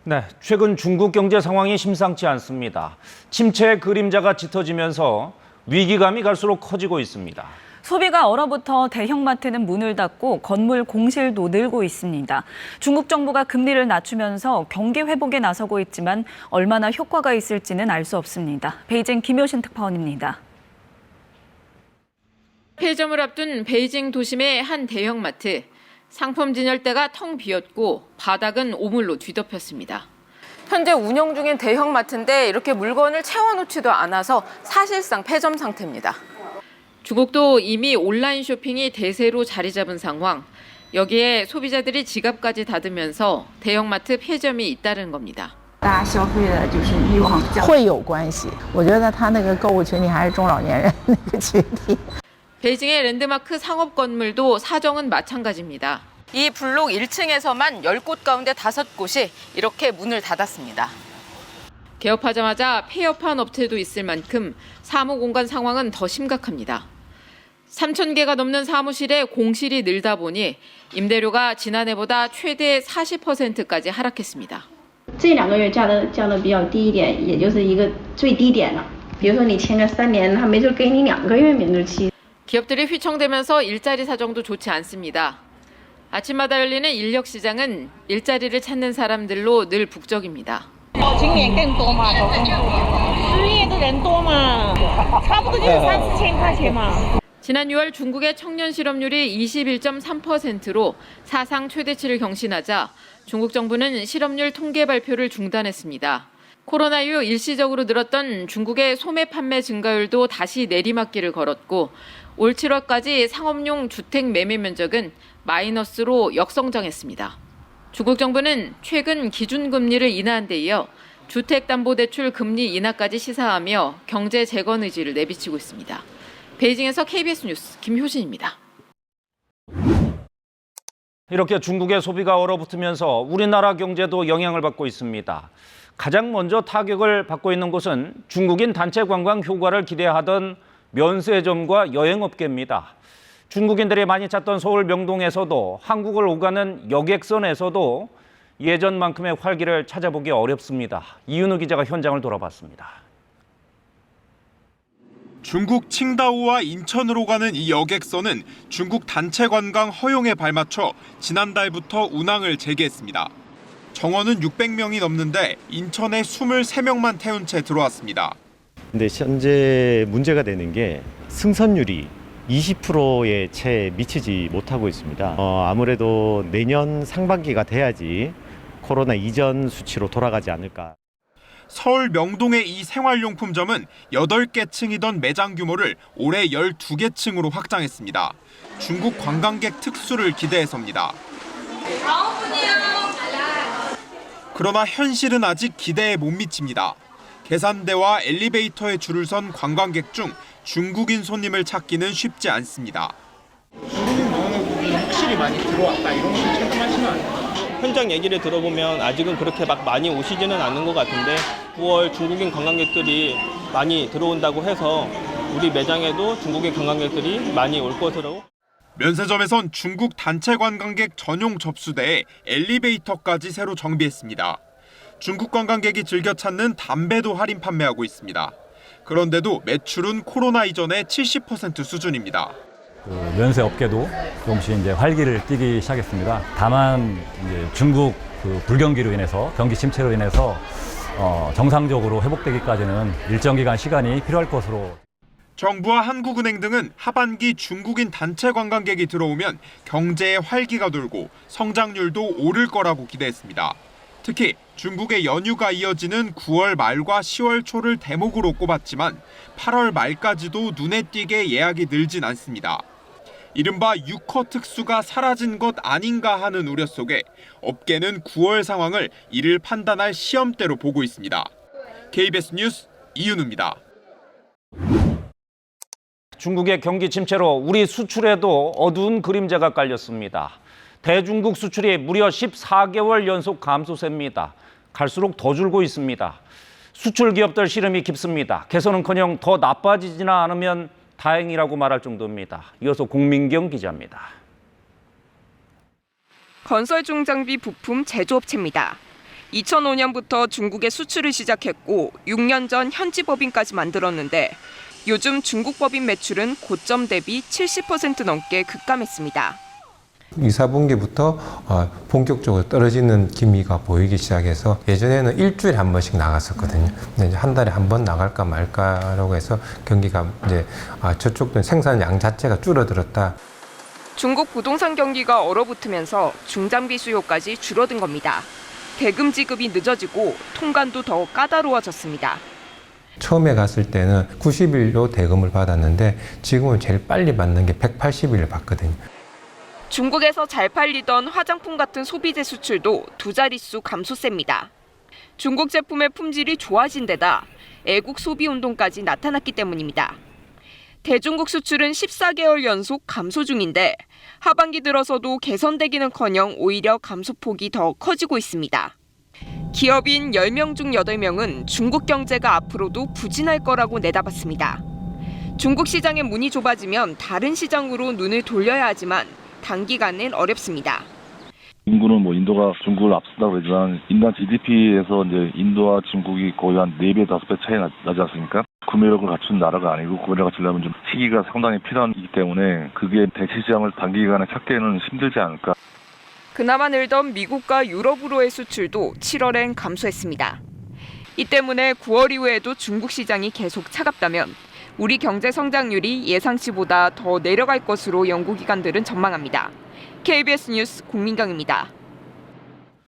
네, 최근 중국 경제 상황이 심상치 않습니다. 침체의 그림자가 짙어지면서 위기감이 갈수록 커지고 있습니다. 소비가 얼어붙어 대형마트는 문을 닫고 건물 공실도 늘고 있습니다. 중국 정부가 금리를 낮추면서 경기 회복에 나서고 있지만 얼마나 효과가 있을지는 알 수 없습니다. 베이징 김효신 특파원입니다. 폐점을 앞둔 베이징 도심의 한 대형마트. 상품 진열대가 텅 비었고 바닥은 오물로 뒤덮였습니다. 현재 운영 중인 대형마트인데 이렇게 물건을 채워놓지도 않아서 사실상 폐점 상태입니다. 중국도 이미 온라인 쇼핑이 대세로 자리 잡은 상황. 여기에 소비자들이 지갑까지 닫으면서 대형마트 폐점이 잇따른 겁니다. 大家消费的就是欲望会有关系。我觉得他那个购物群体还是中老年人那个群体。 베이징의 랜드마크 상업 건물도 사정은 마찬가지입니다. 이 블록 1층에서만 10곳 가운데 5곳이 이렇게 문을 닫았습니다. 개업하자마자 폐업한 업체도 있을 만큼 사무 공간 상황은 더 심각합니다. 3,000개가 넘는 사무실에 공실이 늘다 보니 임대료가 지난해보다 최대 40%까지 하락했습니다. 这2个月降得比较低一点，也就是一个最低点了。比如说你签个3年，他没准给你2个月免租期。 기업들이 휘청대면서 일자리 사정도 좋지 않습니다. 아침마다 열리는 인력 시장은 일자리를 찾는 사람들로 늘 북적입니다. 今年更多嘛，找工作失业的人多嘛，差不多就是3、4千块钱嘛。 지난 6월 중국의 청년 실업률이 21.3%로 사상 최대치를 경신하자 중국 정부는 실업률 통계 발표를 중단했습니다. 코로나 이후 일시적으로 늘었던 중국의 소매 판매 증가율도 다시 내리막길을 걸었고 올 7월까지 상업용 주택 매매 면적은 마이너스로 역성장했습니다. 중국 정부는 최근 기준금리를 인하한 데 이어 주택담보대출 금리 인하까지 시사하며 경제 재건 의지를 내비치고 있습니다. 베이징에서 KBS 뉴스 김효신입니다. 이렇게 중국의 소비가 얼어붙으면서 우리나라 경제도 영향을 받고 있습니다. 가장 먼저 타격을 받고 있는 곳은 중국인 단체 관광 효과를 기대하던 면세점과 여행업계입니다. 중국인들이 많이 찾던 서울 명동에서도 한국을 오가는 여객선에서도 예전만큼의 활기를 찾아보기 어렵습니다. 이윤우 기자가 현장을 돌아봤습니다. 중국 칭다오와 인천으로 가는 이 여객선은 중국 단체 관광 허용에 발맞춰 지난달부터 운항을 재개했습니다. 정원은 600명이 넘는데 인천에 23명만 태운 채 들어왔습니다. 근데 현재 문제가 되는 게 승선율이 20%에 채 미치지 못하고 있습니다. 아무래도 내년 상반기가 돼야지 코로나 이전 수치로 돌아가지 않을까. 서울 명동의 이 생활용품점은 8개 층이던 매장 규모를 올해 12개 층으로 확장했습니다. 중국 관광객 특수를 기대해서입니다. 그러나 현실은 아직 기대에 못 미칩니다. 계산대와 엘리베이터에 줄을 선 관광객 중 중국인 손님을 찾기는 쉽지 않습니다. 중국인 방문객이 확실히 많이 들어왔다 이런 걸 체감하시면 안 돼요? 현장 얘기를 들어보면 아직은 그렇게 막 많이 오시지는 않는 것 같은데 9월 중국인 관광객들이 많이 들어온다고 해서 우리 매장에도 중국인 관광객들이 많이 올 것으로. 면세점에선 중국 단체 관광객 전용 접수대에 엘리베이터까지 새로 정비했습니다. 중국 관광객이 즐겨 찾는 담배도 할인 판매하고 있습니다. 그런데도 매출은 코로나 이전의 70% 수준입니다. 면세 업계도 조금씩 이제 활기를 띠기 시작했습니다. 다만 이제 중국 불경기로 인해서 경기 침체로 인해서 정상적으로 회복되기까지는 일정 기간 시간이 필요할 것으로. 정부와 한국은행 등은 하반기 중국인 단체 관광객이 들어오면 경제에 활기가 돌고 성장률도 오를 거라고 기대했습니다. 특히 중국의 연휴가 이어지는 9월 말과 10월 초를 대목으로 꼽았지만 8월 말까지도 눈에 띄게 예약이 늘진 않습니다. 이른바 6호 특수가 사라진 것 아닌가 하는 우려 속에 업계는 9월 상황을 이를 판단할 시험대로 보고 있습니다. KBS 뉴스 이윤우입니다. 중국의 경기 침체로 우리 수출에도 어두운 그림자가 깔렸습니다. 대중국 수출이 무려 14개월 연속 감소세입니다. 갈수록 더 줄고 있습니다. 수출 기업들 시름이 깊습니다. 개선은커녕 더 나빠지지나 않으면 다행이라고 말할 정도입니다. 이어서 공민경 기자입니다. 건설 중장비 부품 제조업체입니다. 2005년부터 중국에 수출을 시작했고 6년 전 현지 법인까지 만들었는데 요즘 중국 법인 매출은 고점 대비 70% 넘게 급감했습니다. 2, 4분기부터 본격적으로 떨어지는 기미가 보이기 시작해서 예전에는 일주일에 한 번씩 나갔었거든요. 근데 이제 한 달에 한 번 나갈까 말까라고 해서 경기가 이제 저쪽도 생산량 자체가 줄어들었다. 중국 부동산 경기가 얼어붙으면서 중장비 수요까지 줄어든 겁니다. 대금 지급이 늦어지고 통관도 더 까다로워졌습니다. 처음에 갔을 때는 90일로 대금을 받았는데 지금은 제일 빨리 받는 게 180일을 받거든요. 중국에서 잘 팔리던 화장품 같은 소비재 수출도 두 자릿수 감소세입니다. 중국 제품의 품질이 좋아진 데다 애국 소비 운동까지 나타났기 때문입니다. 대중국 수출은 14개월 연속 감소 중인데 하반기 들어서도 개선되기는커녕 오히려 감소폭이 더 커지고 있습니다. 기업인 10명 중 8명은 중국 경제가 앞으로도 부진할 거라고 내다봤습니다. 중국 시장의 문이 좁아지면 다른 시장으로 눈을 돌려야 하지만 단기간엔 어렵습니다. 인구는 인도가 중국을 앞선다고 그러지만 인당 GDP에서 이제 인도와 중국이 거의 한 4배, 5배 차이 나지 않습니까? 구매력을 갖춘 나라가 아니고 구매력을 갖추려면 좀 시기가 상당히 필요하기 때문에 그게 대시장을 단기간에 찾기에는 힘들지 않을까. 그나마 늘던 미국과 유럽으로의 수출도 7월엔 감소했습니다. 이 때문에 9월 이후에도 중국 시장이 계속 차갑다면 우리 경제 성장률이 예상치보다 더 내려갈 것으로 연구기관들은 전망합니다. KBS 뉴스 공민경입니다.